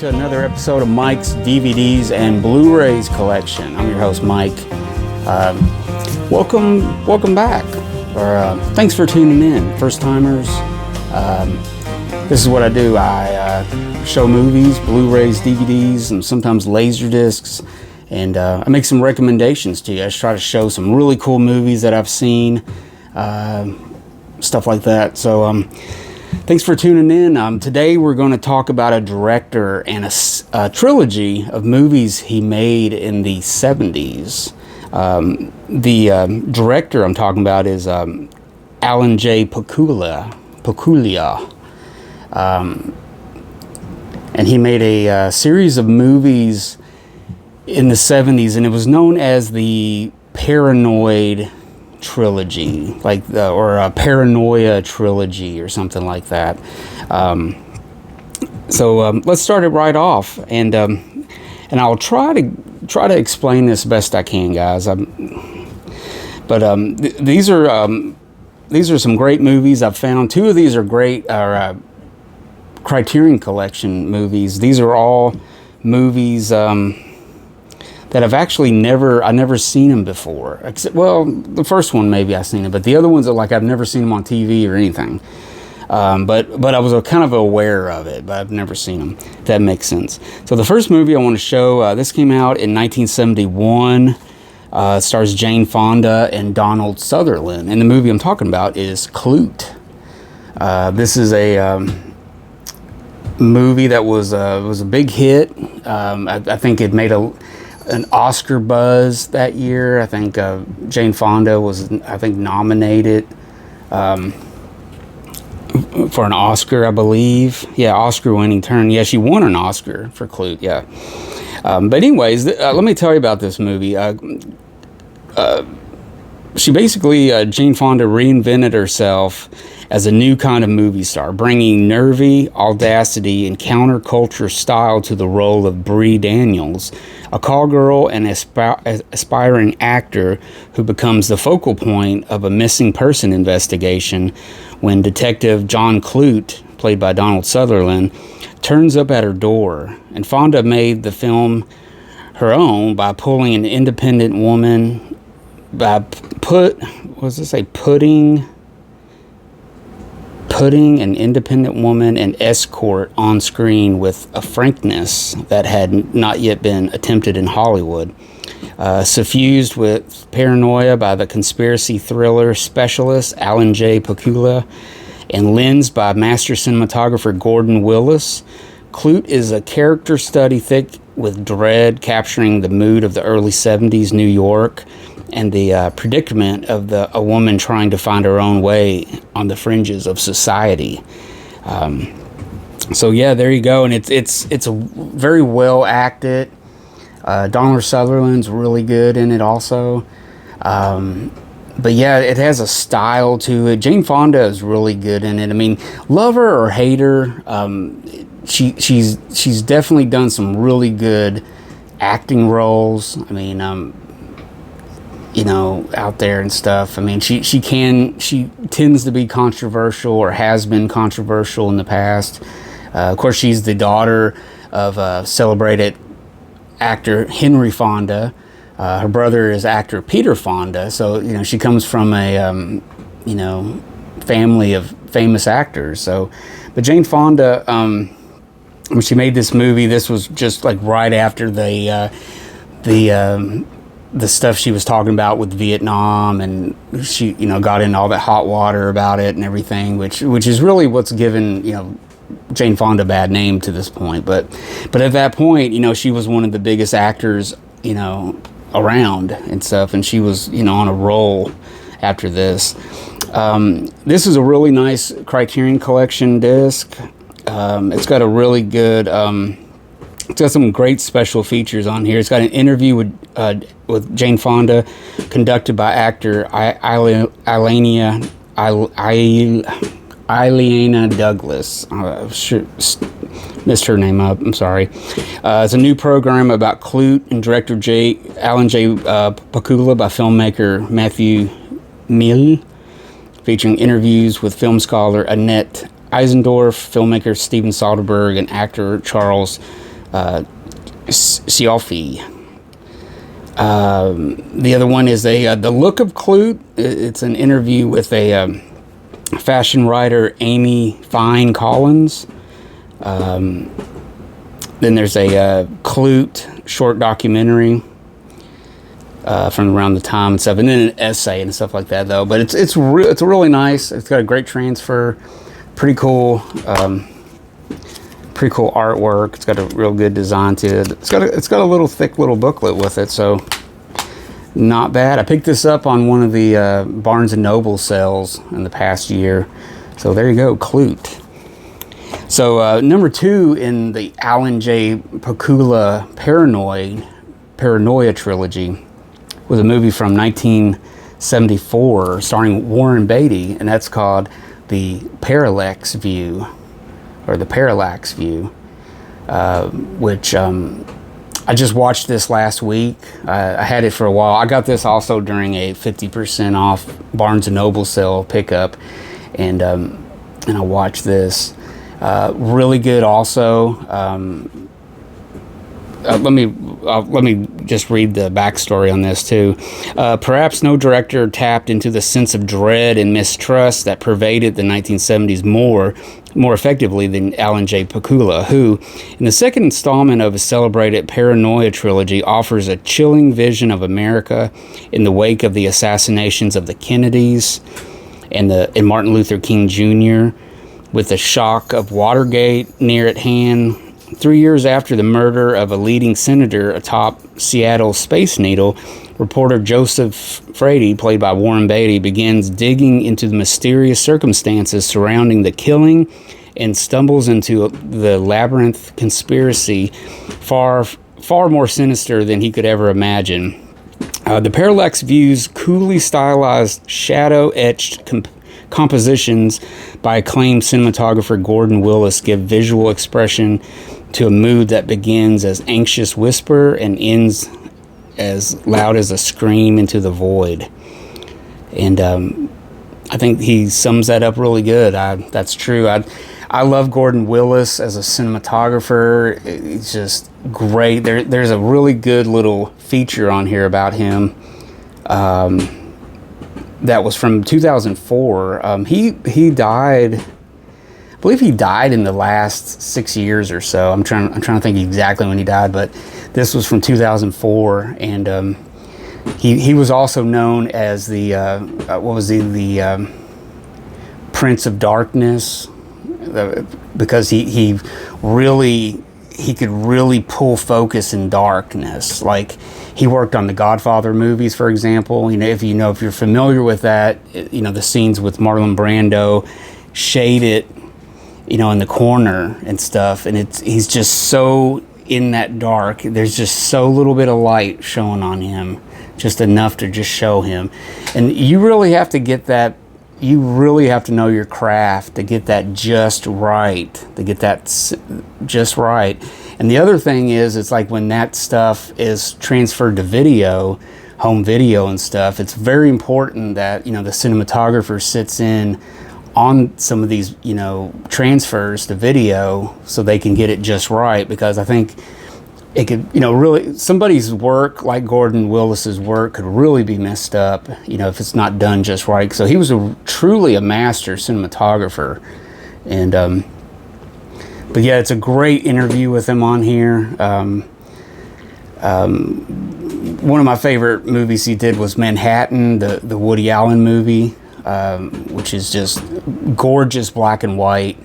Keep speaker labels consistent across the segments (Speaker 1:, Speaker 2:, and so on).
Speaker 1: to another episode of Mike's DVDs and Blu-rays collection. I'm your host, Mike. Welcome back, or thanks for tuning in, first timers. This is what I do. I show movies, Blu-rays, DVDs, and sometimes laser discs, and I make some recommendations to you. I just try to show some really cool movies that I've seen, stuff like that. So thanks for tuning in. Today we're going to talk about a director and a trilogy of movies he made in the 70s. The director I'm talking about is Alan J. Pakula. And he made a series of movies in the 70s, and it was known as the Paranoid trilogy, or a Paranoia trilogy or something like that. So let's start it right off, and I'll try to explain this best I can, guys. These are some great movies I've found. Two of these are great Criterion Collection movies. These are all movies that I've actually never seen them before. Except, well, the first one maybe I've seen it, but the other ones are like I've never seen them on TV or anything. But I was kind of aware of it, but I've never seen them. If that makes sense. So the first movie I want to show, this came out in 1971. It stars Jane Fonda and Donald Sutherland, and the movie I'm talking about is Lute. This is a movie that was a big hit. I think it made an Oscar buzz that year. I think Jane Fonda was nominated for an Oscar, I believe. Yeah, Oscar-winning turn. Yeah, she won an Oscar for Lute. Yeah. But anyways, let me tell you about this movie. She basically, Jane Fonda reinvented herself as a new kind of movie star, bringing nervy audacity and counterculture style to the role of Bree Daniels, a call girl and aspiring actor who becomes the focal point of a missing person investigation when Detective John Clute, played by Donald Sutherland, turns up at her door. And Fonda made the film her own by pulling an independent woman, putting an independent woman and escort on screen with a frankness that had not yet been attempted in Hollywood. Suffused with paranoia by the conspiracy thriller specialist Alan J. Pakula and lensed by master cinematographer Gordon Willis, Lute is a character study thick with dread, capturing the mood of the early 70s New York and the predicament of a woman trying to find her own way on the fringes of society. So yeah, there you go, and it's a very well acted. Donald Sutherland's really good in it also. But yeah, it has a style to it. Jane Fonda is really good in it. I mean, love her or hate her, she's definitely done some really good acting roles. I mean, out there and stuff. I mean, she tends to be controversial, or has been controversial in the past. Of course, she's the daughter of celebrated actor Henry Fonda. Her brother is actor Peter Fonda. So, she comes from a, family of famous actors. So, but Jane Fonda, when she made this movie, this was just like right after the stuff she was talking about with Vietnam, and she, got into all that hot water about it and everything, which is really what's given, Jane Fonda a bad name to this point. But at that point, she was one of the biggest actors, around and stuff, and she was, on a roll after this. This is a really nice Criterion Collection disc. It's got a really good, it's got some great special features on here. It's got an interview with Jane Fonda, conducted by actor Ileana Douglas. Missed her name up. I'm sorry. It's a new program about Lute and director Alan J. Pakula by filmmaker Matthew Mill, featuring interviews with film scholar Annette Eisendorf, filmmaker Steven Soderbergh, and actor Charles Scioffi. The other one is The Look of Clute. It's an interview with a fashion writer, Amy Fine Collins. Then there's a Clute short documentary from around the time and stuff, and then an essay and stuff like that, though. But it's really nice. It's got a great transfer, pretty cool artwork. It's got a real good design to it. It's got a little thick little booklet with it, so not bad. I picked this up on one of the Barnes and Noble sales in the past year. So there you go, Clute. So number 2 in the Alan J. Pakula Paranoia trilogy was a movie from 1974 starring Warren Beatty, and that's called The Parallax View, or The Parallax View, which I just watched this last week. I had it for a while. I got this also during a 50% off Barnes & Noble sale pickup, and I watched this. Really good also. Let me just read the backstory on this too. Perhaps no director tapped into the sense of dread and mistrust that pervaded the 1970s more effectively than Alan J. Pakula, who, in the second installment of his celebrated Paranoia trilogy, offers a chilling vision of America in the wake of the assassinations of the Kennedys and Martin Luther King Jr., with the shock of Watergate near at hand. 3 years after the murder of a leading senator atop Seattle's Space Needle, reporter Joseph Frady, played by Warren Beatty, begins digging into the mysterious circumstances surrounding the killing and stumbles into the labyrinth conspiracy far more sinister than he could ever imagine. The Parallax View's coolly stylized, shadow-etched compositions by acclaimed cinematographer Gordon Willis give visual expression to a mood that begins as anxious whisper and ends as loud as a scream into the void. And I think he sums that up really good. That's true. I love Gordon Willis as a cinematographer. He's just great. There's a really good little feature on here about him. That was from 2004. He died, I believe he died in the last 6 years or so. I'm trying to think exactly when he died, but this was from 2004, and he was also known as the the Prince of Darkness, because he could really pull focus in darkness. Like, he worked on the Godfather movies, for example. If you're familiar with that, the scenes with Marlon Brando, shaded, in the corner and stuff, and he's just so in that dark. There's just so little bit of light showing on him, just enough to just show him. And you really have to get that. You really have to know your craft to get that just right. And the other thing is, it's like when that stuff is transferred to video, home video and stuff, it's very important that, the cinematographer sits in on some of these, transfers to video so they can get it just right, because I think it could, really, somebody's work like Gordon Willis's work could really be messed up, if it's not done just right. So he was truly a master cinematographer. And, but yeah, it's a great interview with him on here. One of my favorite movies he did was Manhattan, the Woody Allen movie, which is just gorgeous black and white.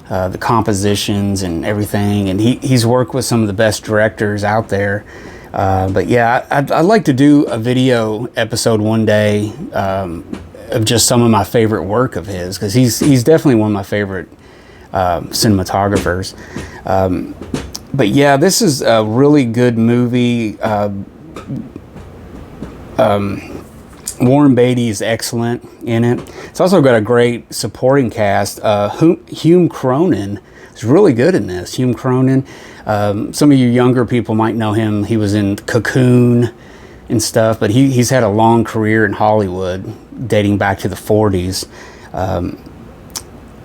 Speaker 1: The compositions and everything, and he's worked with some of the best directors out there. But yeah, I'd like to do a video episode one day of just some of my favorite work of his, because he's definitely one of my favorite cinematographers. But yeah, this is a really good movie. Warren Beatty is excellent in it. It's also got a great supporting cast. Hume Cronin is really good in this. Hume Cronin, some of you younger people might know him. He was in Cocoon and stuff, but he's had a long career in Hollywood, dating back to the 40s.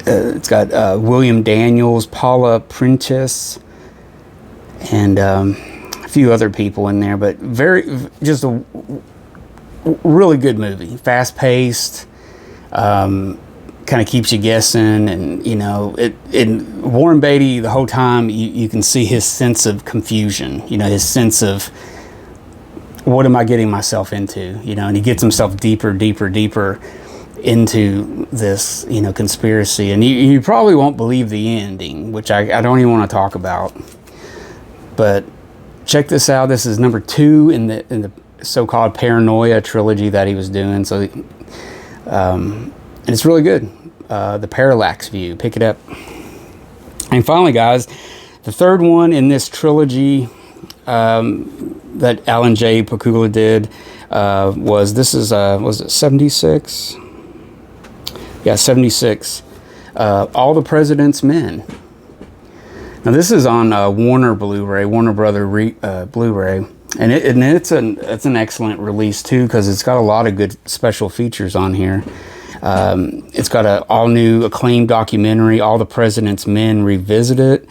Speaker 1: It's got William Daniels, Paula Prentice, and a few other people in there, but just a really good movie. Fast paced, kind of keeps you guessing, and Warren Beatty the whole time you can see his sense of confusion, his sense of what am I getting myself into, and he gets himself deeper into this, conspiracy, and you probably won't believe the ending, which I don't even want to talk about. But check this out. This is number 2 in the so-called Paranoia trilogy that he was doing. So, and it's really good. The Parallax View. Pick it up. And finally, guys, the third one in this trilogy that Alan J. Pakula did was it 76? Yeah, 76. All the President's Men. Now this is on Warner Bluray, Warner Brother Bluray, and it's an excellent release too, because it's got a lot of good special features on here. It's got an all new acclaimed documentary, All the President's Men Revisited.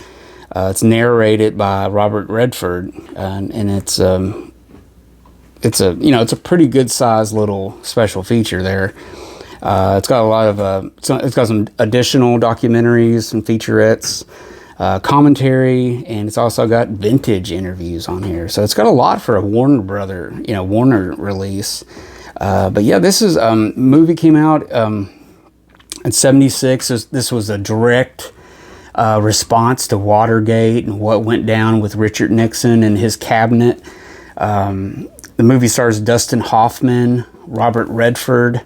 Speaker 1: It's narrated by Robert Redford, and it's a pretty good sized little special feature there. It's got a lot of it's got some additional documentaries and featurettes, commentary, and it's also got vintage interviews on here. So it's got a lot for a Warner release. But yeah, this is movie came out in 76. This was a direct response to Watergate and what went down with Richard Nixon and his cabinet. The movie stars Dustin Hoffman, Robert Redford,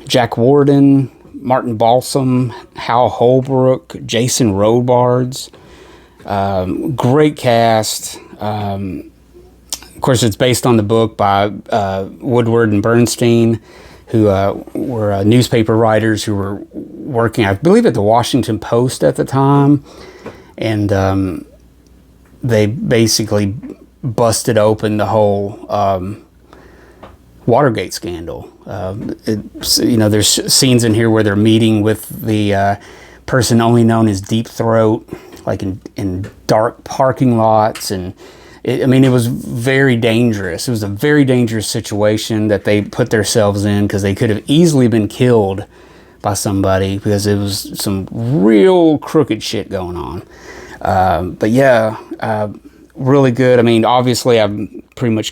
Speaker 1: Jack Warden, Martin Balsam, Hal Holbrook, Jason Robards. Great cast. Of course, it's based on the book by Woodward and Bernstein, who were newspaper writers who were working, I believe, at the Washington Post at the time. And they basically busted open the whole Watergate scandal. There's scenes in here where they're meeting with the person only known as Deep Throat, like in dark parking lots, and it was very dangerous. It was a very dangerous situation that they put themselves in, because they could have easily been killed by somebody, because it was some real crooked shit going on. But yeah, really good. I mean, obviously I've pretty much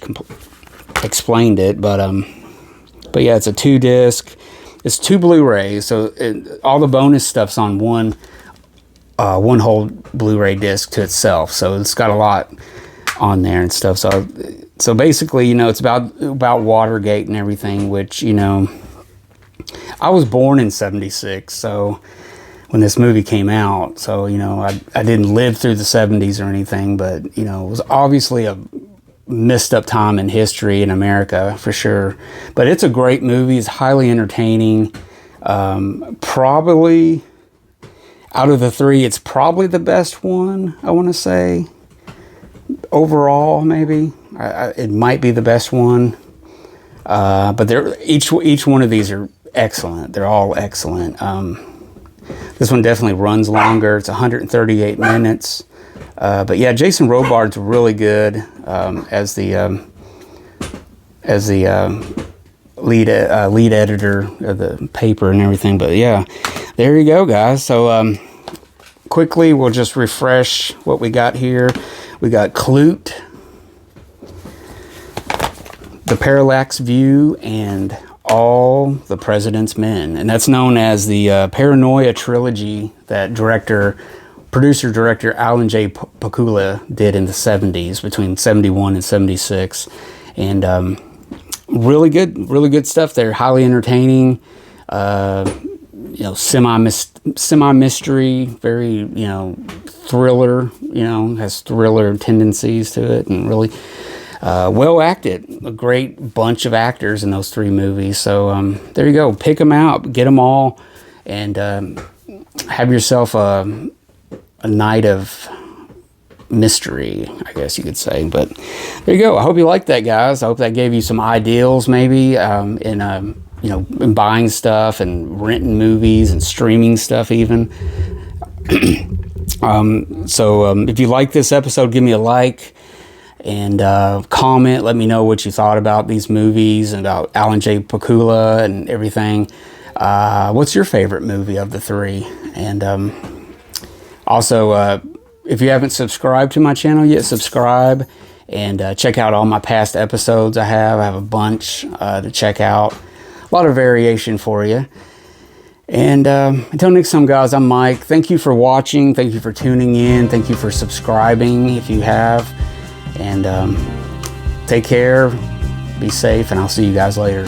Speaker 1: explained it, but yeah, it's a 2-disc. It's 2 Blu-rays, so all the bonus stuff's on one whole Blu-ray disc to itself. So it's got a lot on there and stuff. So basically, it's about Watergate and everything, which, I was born in 76, so when this movie came out, so, I didn't live through the 70s or anything, but, it was obviously a messed up time in history in America, for sure. But it's a great movie. It's highly entertaining. Probably, out of the 3, it's probably the best one, I want to say. Overall, maybe it might be the best one, but each one of these are excellent. They're all excellent. This one definitely runs longer. It's 138 minutes, but yeah, Jason Robards really good as the lead editor of the paper and everything. But yeah, there you go, guys. So quickly, we'll just refresh what we got here. We got Lute, The Parallax View, and All the President's Men. And that's known as the Paranoia trilogy that producer-director Alan J. Pakula did in the 70s, between 71 and 76. And really good stuff there. Highly entertaining. Semi-mystery, very, thriller, has thriller tendencies to it, and really well acted. A great bunch of actors in those 3 movies. So there you go. Pick them out, get them all, and have yourself a night of mystery, I guess you could say. But there you go. I hope you liked that, guys. I hope that gave you some ideals, maybe, in buying stuff and renting movies and streaming stuff even. If you like this episode, give me a like and comment. Let me know what you thought about these movies and about Alan J. Pakula and everything. What's your favorite movie of the three? And also, if you haven't subscribed to my channel yet, subscribe and check out all my past episodes I have a bunch to check out. A lot of variation for you. And until next time, guys, I'm Mike. Thank you for watching. Thank you for tuning in. Thank you for subscribing if you have. And take care, be safe, and I'll see you guys later.